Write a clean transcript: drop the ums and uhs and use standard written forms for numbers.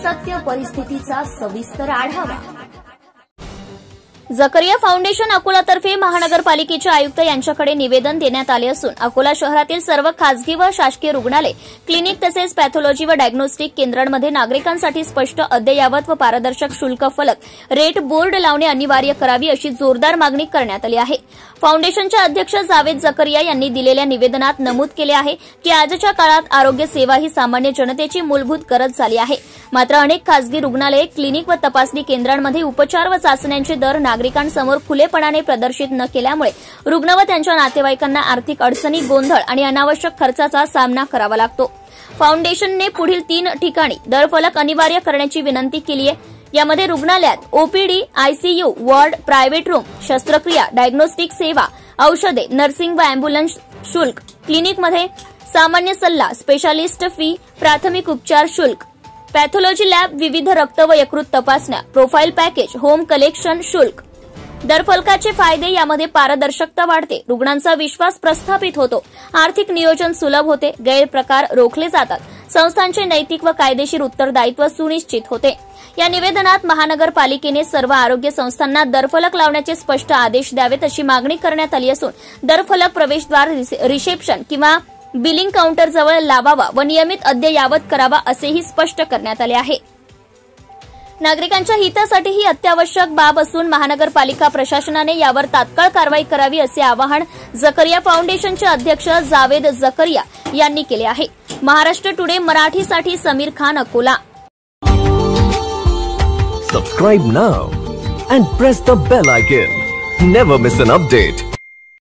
सत्य परिस्थितीचा सविस्तर आढावा। झकरिया फाउंडेशन अकोलातर्फे महानगरपालिकेच्या आयुक्त यांच्याकडे निवेदन देण्यात आले असून अकोला शहरातील सर्व खासगी व शासकीय रुग्णालय, क्लिनिक तसेच पॅथॉलॉजी व डायग्नोस्टिक केंद्रांमध्ये नागरिकांसाठी स्पष्ट, अद्ययावत व पारदर्शक शुल्क फलक, रेट बोर्ड लावणे अनिवार्य करावी अशी जोरदार मागणी करण्यात आली आहे। फाउंडेशनचे अध्यक्ष जावेद झकरिया यांनी दिलेल्या निवेदनात नमूद केले आहे की आजच्या काळात आरोग्य सेवा ही सामान्य जनतेची मूलभूत गरज झाली आहे। मात्र अनेक खासगी रुग्णालये, क्लिनिक व तपासणी केंद्रांमध्ये उपचार व चाचण्यांचे दर नागरिकांसमोर खुलेपणाने प्रदर्शित न केल्यामुळे रुग्ण व त्यांच्या नातेवाईकांना आर्थिक अडचणी, गोंधळ आणि अनावश्यक खर्चाचा सामना करावा लागतो। फाउंडेशनने पुढील 3 ठिकाणी दरफलक अनिवार्य करण्याची विनंती केली आहे। यामध्ये रुग्णालयात OPD, ICU, ward, private room, शस्त्रक्रिया, डायग्नोस्टिक सेवा, औषधे, नर्सिंग व अँब्युलन्स शुल्क, क्लिनिकमध्ये सामान्य सल्ला, स्पेशालिस्ट फी, प्राथमिक उपचार शुल्क, पॅथॉलॉजी लॅब, विविध रक्त व यकृत तपासण्या, प्रोफाईल पॅकेज, होम कलेक्शन शुल्क। दरफलकाचे फायदे: यामध्ये पारदर्शकता वाढते, रुग्णांचा विश्वास प्रस्थापित होतो, आर्थिक नियोजन सुलभ होते, गैरप्रकार रोखले जातात, संस्थांचे नैतिक व कायदेशीर उत्तरदायित्व सुनिश्चित होते। या निवेदनात महानगरपालिकेने सर्व आरोग्य संस्थांना दरफलक लावण्याचे स्पष्ट आदेश द्यावेत अशी मागणी करण्यात आली असून दरफलक प्रवेशद्वार, रिसेप्शन किंवा बिलिंग काउंटर जवळ लावावा व नियमित अद्ययावत करावा असेही स्पष्ट करण्यात आले आहे। नागरिकांच्या हितासाठी ही अत्यावश्यक बाब असून महानगरपालिका प्रशासनाने यावर तात्काळ कारवाई करावी असे आवाहन झकरिया फाउंडेशनचे अध्यक्ष जावेद झकरिया यांनी केले आहे। महाराष्ट्र टुडे मराठीसाठी Sameer Khan, Akola. Subscribe now and press the bell icon. Never miss an update.